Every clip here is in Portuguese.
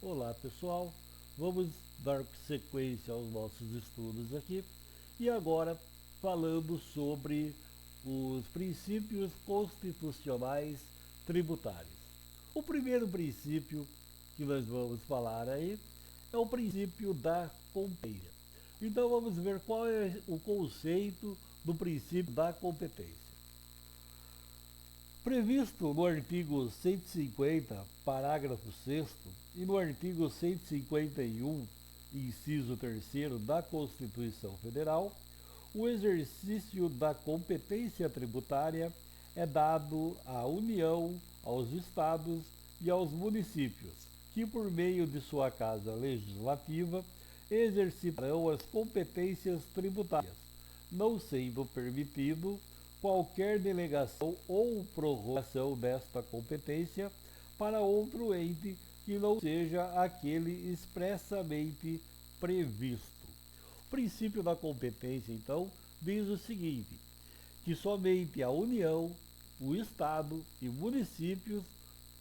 Olá pessoal, vamos dar sequência aos nossos estudos aqui e agora falando sobre os princípios constitucionais tributários. O primeiro princípio que nós vamos falar aí é o princípio da competência. Então vamos ver qual é o conceito do princípio da competência. Previsto no artigo 150, parágrafo 6º, e no artigo 151, inciso 3º da Constituição Federal, o exercício da competência tributária é dado à União, aos Estados e aos municípios, que por meio de sua Casa Legislativa exercitarão as competências tributárias, não sendo permitido qualquer delegação ou prorrogação desta competência para outro ente que não seja aquele expressamente previsto. O princípio da competência, então, diz o seguinte, que somente a União, o Estado e municípios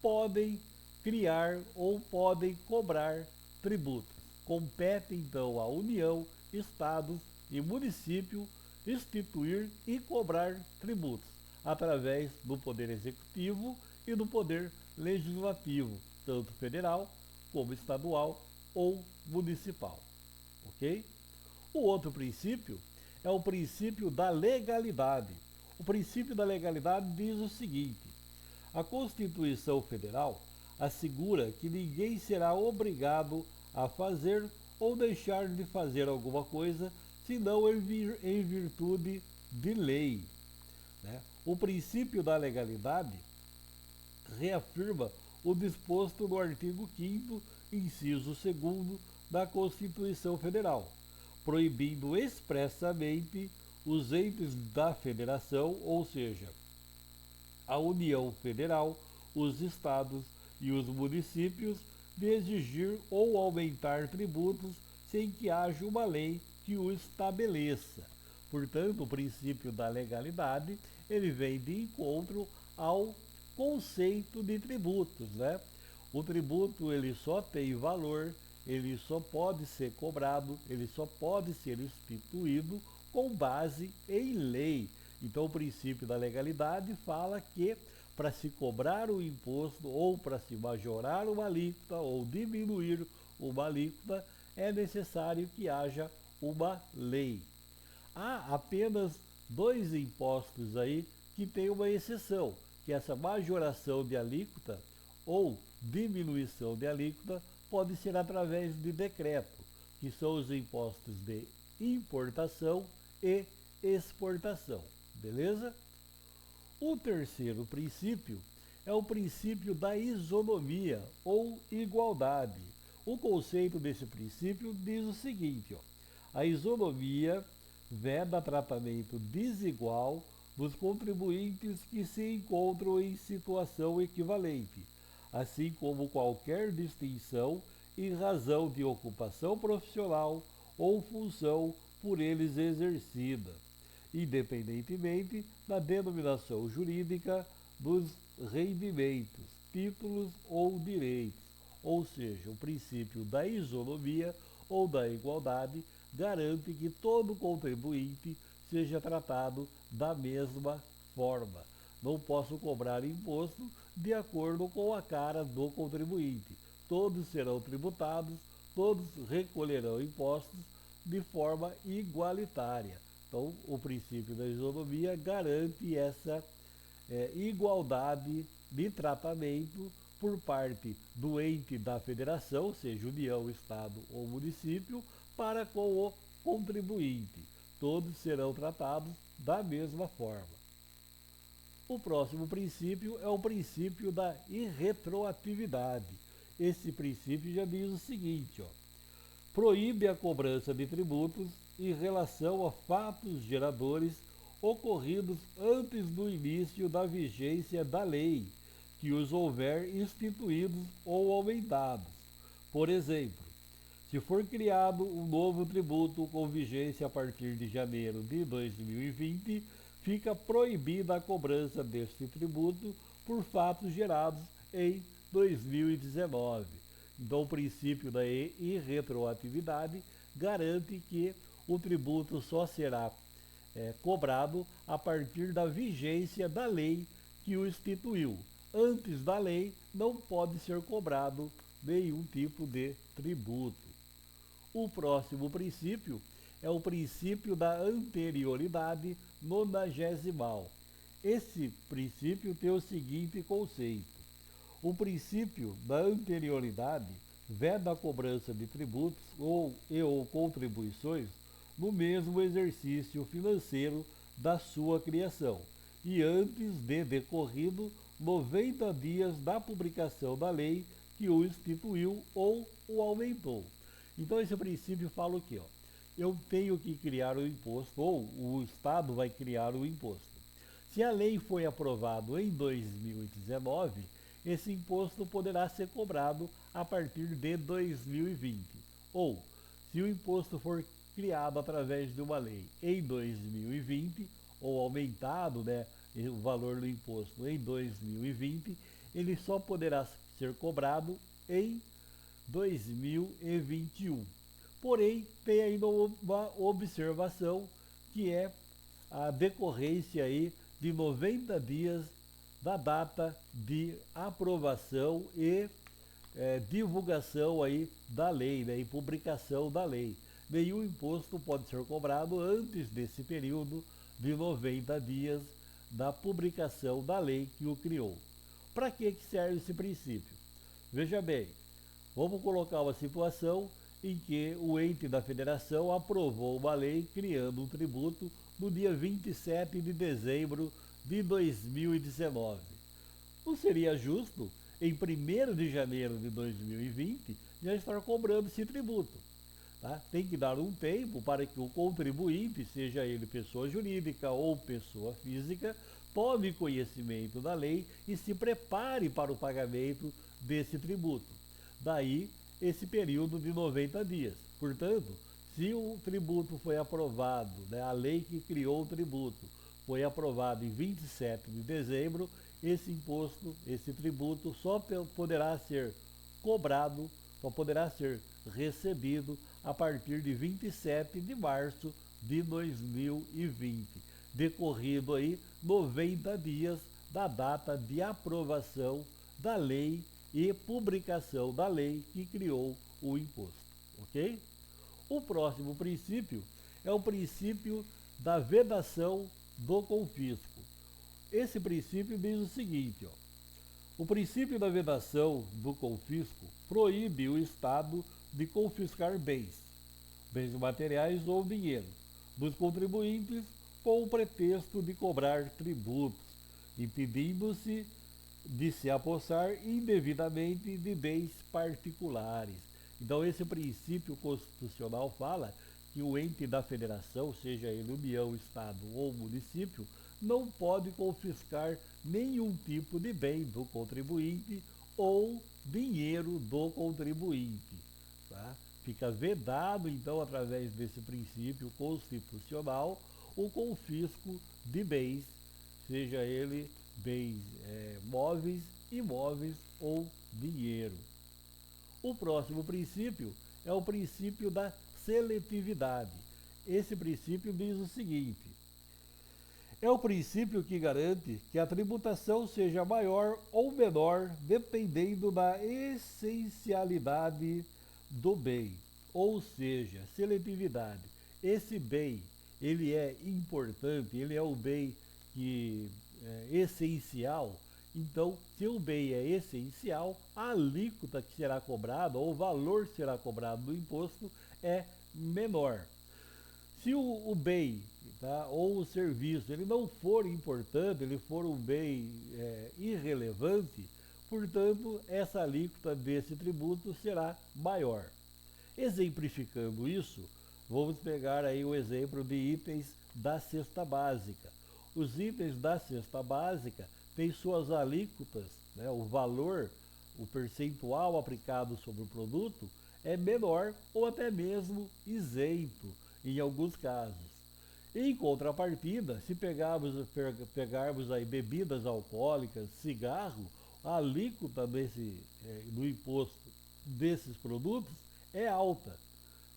podem criar ou podem cobrar tributos. Compete, então, à União, Estados e município instituir e cobrar tributos através do Poder Executivo e do Poder Legislativo, tanto federal como estadual ou municipal. Ok? O outro princípio é o princípio da legalidade. O princípio da legalidade diz o seguinte: a Constituição Federal assegura que ninguém será obrigado a fazer ou deixar de fazer alguma coisa senão em virtude de lei. O princípio da legalidade reafirma o disposto no artigo 5º, inciso 2º da Constituição Federal, proibindo expressamente os entes da federação, ou seja, a União Federal, os estados e os municípios, de exigir ou aumentar tributos sem que haja uma lei que o estabeleça. Portanto, o princípio da legalidade, ele vem de encontro ao conceito de tributos, O tributo, ele só tem valor, ele só pode ser cobrado, ele só pode ser instituído com base em lei. Então, o princípio da legalidade fala que para se cobrar o imposto ou para se majorar uma alíquota ou diminuir uma alíquota, é necessário que haja uma lei. Há apenas dois impostos aí que tem uma exceção, que essa majoração de alíquota ou diminuição de alíquota pode ser através de decreto, que são os impostos de importação e exportação. Beleza? O terceiro princípio é o princípio da isonomia ou igualdade. O conceito desse princípio diz o seguinte, a isonomia veda tratamento desigual dos contribuintes que se encontram em situação equivalente, assim como qualquer distinção em razão de ocupação profissional ou função por eles exercida, independentemente da denominação jurídica dos rendimentos, títulos ou direitos. Ou seja, o princípio da isonomia ou da igualdade garante que todo contribuinte seja tratado da mesma forma. Não posso cobrar imposto de acordo com a cara do contribuinte. Todos serão tributados, todos recolherão impostos de forma igualitária. Então, o princípio da isonomia garante essa igualdade de tratamento por parte do ente da federação, seja União, Estado ou município, para com o contribuinte. Todos serão tratados da mesma forma. O próximo princípio é o princípio da irretroatividade. Esse princípio já diz o seguinte, proíbe a cobrança de tributos em relação a fatos geradores ocorridos antes do início da vigência da lei, que os houver instituídos ou aumentados. Por exemplo, se for criado um novo tributo com vigência a partir de janeiro de 2020, fica proibida a cobrança deste tributo por fatos gerados em 2019. Então o princípio da irretroatividade garante que o tributo só será cobrado a partir da vigência da lei que o instituiu. Antes da lei não pode ser cobrado nenhum tipo de tributo. O próximo princípio é o princípio da anterioridade nonagesimal. Esse princípio tem o seguinte conceito: o princípio da anterioridade veda a cobrança de tributos ou contribuições no mesmo exercício financeiro da sua criação e antes de decorrido 90 dias da publicação da lei que o instituiu ou o aumentou. Então esse princípio fala o quê? Eu tenho que criar o imposto, ou o Estado vai criar o imposto. Se a lei foi aprovada em 2019, esse imposto poderá ser cobrado a partir de 2020. Ou, se o imposto for criado através de uma lei em 2020, ou aumentado, o valor do imposto em 2020, ele só poderá ser cobrado em 2021. Porém, tem ainda uma observação que é a decorrência aí de 90 dias da data de aprovação e divulgação aí da lei, e publicação da lei. Nenhum imposto pode ser cobrado antes desse período de 90 dias da publicação da lei que o criou. Para que serve esse princípio? Veja bem, vamos colocar uma situação em que o ente da federação aprovou uma lei criando um tributo no dia 27 de dezembro de 2019. Não seria justo, em 1º de janeiro de 2020, já estar cobrando esse tributo. Tá? Tem que dar um tempo para que o contribuinte, seja ele pessoa jurídica ou pessoa física, tome conhecimento da lei e se prepare para o pagamento desse tributo. Daí, esse período de 90 dias. Portanto, se o tributo foi aprovado, a lei que criou o tributo, foi aprovada em 27 de dezembro, esse imposto, esse tributo só poderá ser cobrado, só poderá ser recebido a partir de 27 de março de 2020, decorrido aí 90 dias da data de aprovação da lei e publicação da lei que criou o imposto, ok? O próximo princípio é o princípio da vedação do confisco. Esse princípio diz o seguinte, o princípio da vedação do confisco proíbe o Estado de confiscar bens materiais ou dinheiro, dos contribuintes com o pretexto de cobrar tributos, impedindo-se de se apossar indevidamente de bens particulares. Então esse princípio constitucional fala que o ente da federação, seja ele União, Estado ou município, não pode confiscar nenhum tipo de bem do contribuinte ou dinheiro do contribuinte. Tá? Fica vedado, então, através desse princípio constitucional, o confisco de bens, seja ele bens móveis, imóveis ou dinheiro. O próximo princípio é o princípio da seletividade. Esse princípio diz o seguinte: é o princípio que garante que a tributação seja maior ou menor dependendo da essencialidade do bem, ou seja, seletividade. Esse bem, ele é importante, ele é o bem que é essencial. Então, se o bem é essencial, a alíquota que será cobrada, ou o valor que será cobrado do imposto é menor. Se o bem, tá, ou o serviço, ele não for importante, ele for um bem irrelevante, portanto, essa alíquota desse tributo será maior. Exemplificando isso, vamos pegar aí o exemplo de itens da cesta básica. Os itens da cesta básica têm suas alíquotas, o valor, o percentual aplicado sobre o produto é menor ou até mesmo isento em alguns casos. Em contrapartida, se pegarmos aí bebidas alcoólicas, cigarro, a alíquota do imposto desses produtos é alta.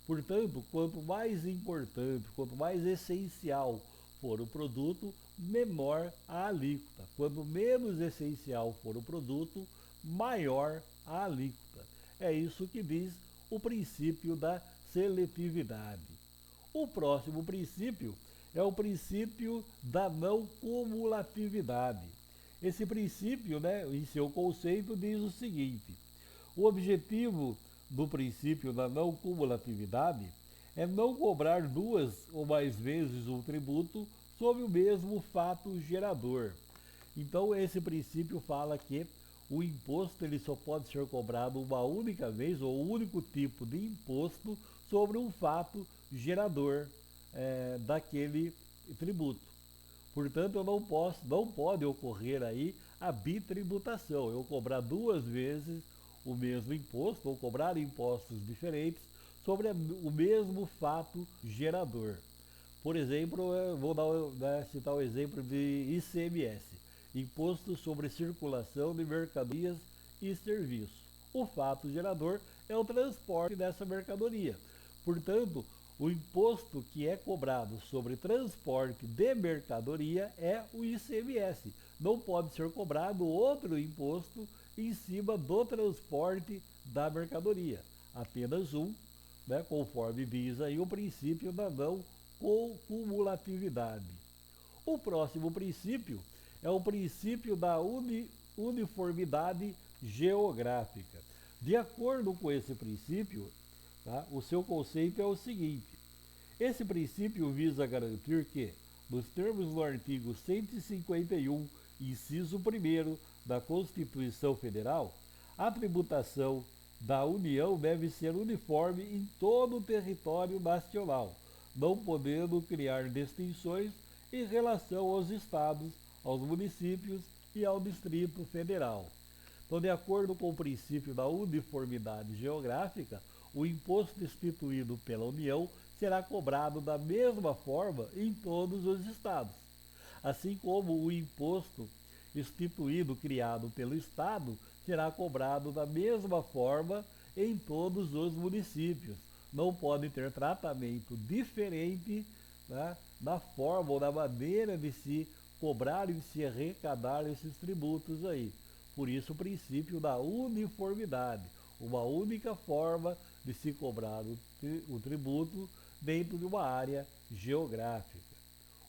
Portanto, quanto mais importante, quanto mais essencial for o produto, menor a alíquota. Quanto menos essencial for o produto, maior a alíquota. É isso que diz o princípio da seletividade. O próximo princípio é o princípio da não cumulatividade. Esse princípio, em seu conceito, diz o seguinte: o objetivo do princípio da não cumulatividade é não cobrar duas ou mais vezes um tributo sobre o mesmo fato gerador. Então, esse princípio fala que o imposto ele só pode ser cobrado uma única vez, ou um único tipo de imposto, sobre um fato gerador daquele tributo. Portanto, eu não pode ocorrer aí a bitributação, eu cobrar duas vezes o mesmo imposto, ou cobrar impostos diferentes sobre o mesmo fato gerador. Por exemplo, eu vou citar o exemplo de ICMS, Imposto sobre Circulação de Mercadorias e Serviços. O fato gerador é o transporte dessa mercadoria. Portanto, o imposto que é cobrado sobre transporte de mercadoria é o ICMS. Não pode ser cobrado outro imposto em cima do transporte da mercadoria. Apenas um, conforme diz aí o princípio da não cumulatividade. O próximo princípio é o princípio da uniformidade geográfica. De acordo com esse princípio, o seu conceito é o seguinte: esse princípio visa garantir que, nos termos do artigo 151, inciso 1º da Constituição Federal, a tributação da União deve ser uniforme em todo o território nacional, não podendo criar distinções em relação aos estados, aos municípios e ao Distrito Federal. Então, de acordo com o princípio da uniformidade geográfica, o imposto instituído pela União será cobrado da mesma forma em todos os estados, assim como o imposto instituído, criado pelo Estado, será cobrado da mesma forma em todos os municípios. Não pode ter tratamento diferente, na forma ou na maneira de se cobrar e de se arrecadar esses tributos aí. Por isso o princípio da uniformidade, uma única forma de se cobrar o tributo dentro de uma área geográfica.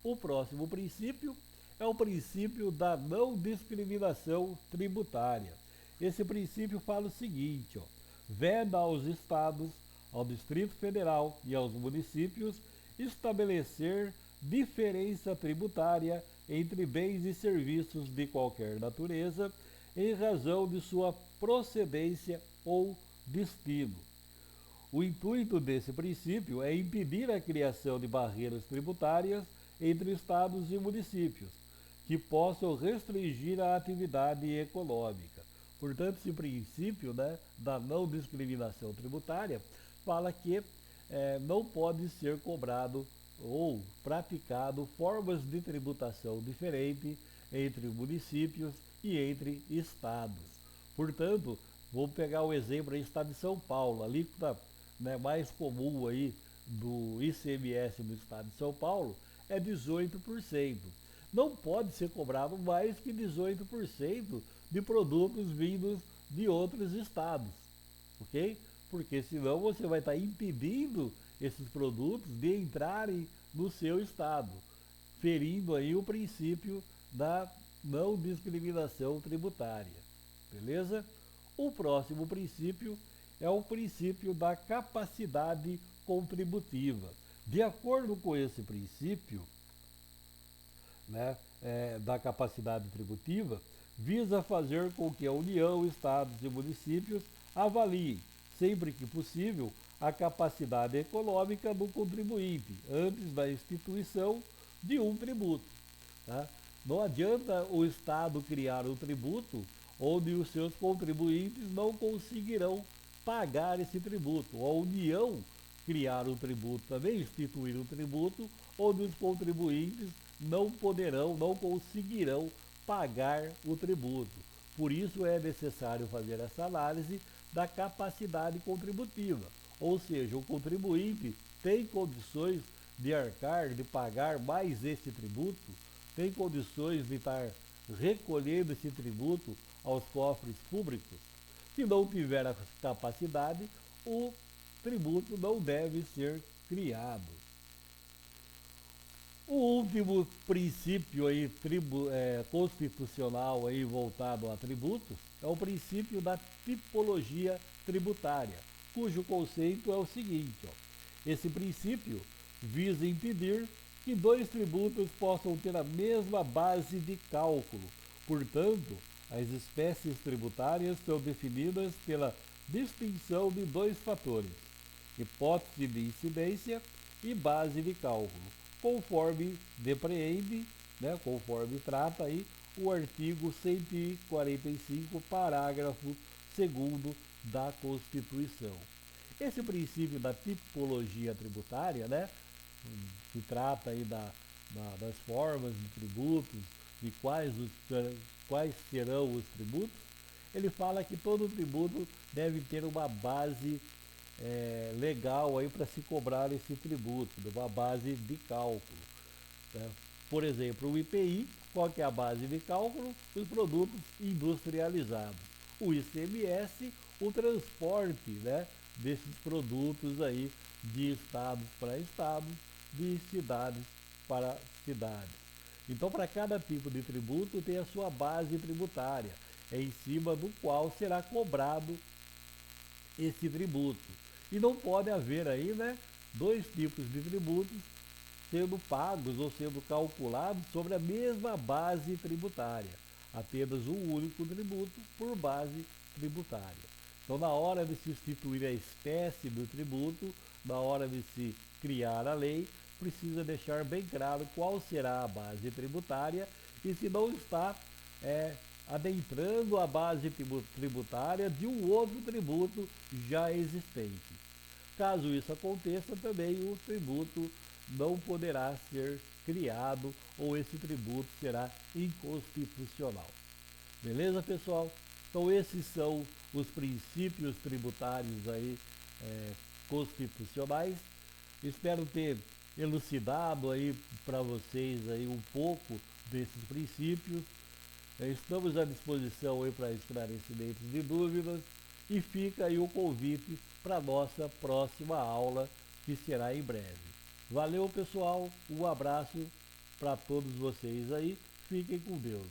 O próximo princípio é o princípio da não discriminação tributária. Esse princípio fala o seguinte: veda aos estados, ao Distrito Federal e aos municípios estabelecer diferença tributária entre bens e serviços de qualquer natureza em razão de sua procedência ou destino. O intuito desse princípio é impedir a criação de barreiras tributárias entre estados e municípios, que possam restringir a atividade econômica. Portanto, esse princípio, da não discriminação tributária fala que não pode ser cobrado ou praticado formas de tributação diferentes entre municípios e entre estados. Portanto, vou pegar o exemplo do estado de São Paulo, a alíquota mais comum aí do ICMS no estado de São Paulo é 18%. Não pode ser cobrado mais que 18% de produtos vindos de outros estados, ok? Porque senão você vai estar impedindo esses produtos de entrarem no seu estado, ferindo aí o princípio da não discriminação tributária, beleza? O próximo princípio é o princípio da capacidade contributiva. De acordo com esse princípio, da capacidade tributiva, visa fazer com que a União, Estados e municípios avaliem, sempre que possível, a capacidade econômica do contribuinte antes da instituição de um tributo. Não adianta o Estado criar um tributo onde os seus contribuintes não conseguirão pagar esse tributo. A União criar um tributo também, instituir um tributo onde os contribuintes não poderão, não conseguirão pagar o tributo. Por isso é necessário fazer essa análise da capacidade contributiva, ou seja, o contribuinte tem condições de arcar, de pagar mais esse tributo, tem condições de estar recolhendo esse tributo aos cofres públicos. Se não tiver a capacidade, o tributo não deve ser criado. O último princípio aí, constitucional aí, voltado a tributos é o princípio da tipologia tributária, cujo conceito é o seguinte: esse princípio visa impedir que dois tributos possam ter a mesma base de cálculo. Portanto, as espécies tributárias são definidas pela distinção de dois fatores: hipótese de incidência e base de cálculo, conforme depreende, conforme trata aí o artigo 145, parágrafo 2º da Constituição. Esse princípio da tipologia tributária, que trata aí das formas de tributos, de quais serão os tributos, ele fala que todo tributo deve ter uma base legal aí para se cobrar esse tributo, uma base de cálculo. Né? Por exemplo, o IPI, qual que é a base de cálculo? Os produtos industrializados. O ICMS, o transporte, desses produtos aí de estados para estados, de cidades para cidades. Então, para cada tipo de tributo tem a sua base tributária, em cima do qual será cobrado esse tributo. E não pode haver aí, dois tipos de tributos sendo pagos ou sendo calculados sobre a mesma base tributária. Apenas um único tributo por base tributária. Então, na hora de se instituir a espécie do tributo, na hora de se criar a lei, precisa deixar bem claro qual será a base tributária e se não está adentrando a base tributária de um outro tributo já existente. Caso isso aconteça, também o tributo não poderá ser criado ou esse tributo será inconstitucional. Beleza, pessoal? Então esses são os princípios tributários aí constitucionais. Espero ter elucidado aí para vocês aí um pouco desses princípios. Estamos à disposição aí para esclarecimentos de dúvidas e fica aí o convite para a nossa próxima aula, que será em breve. Valeu, pessoal, um abraço para todos vocês aí, fiquem com Deus.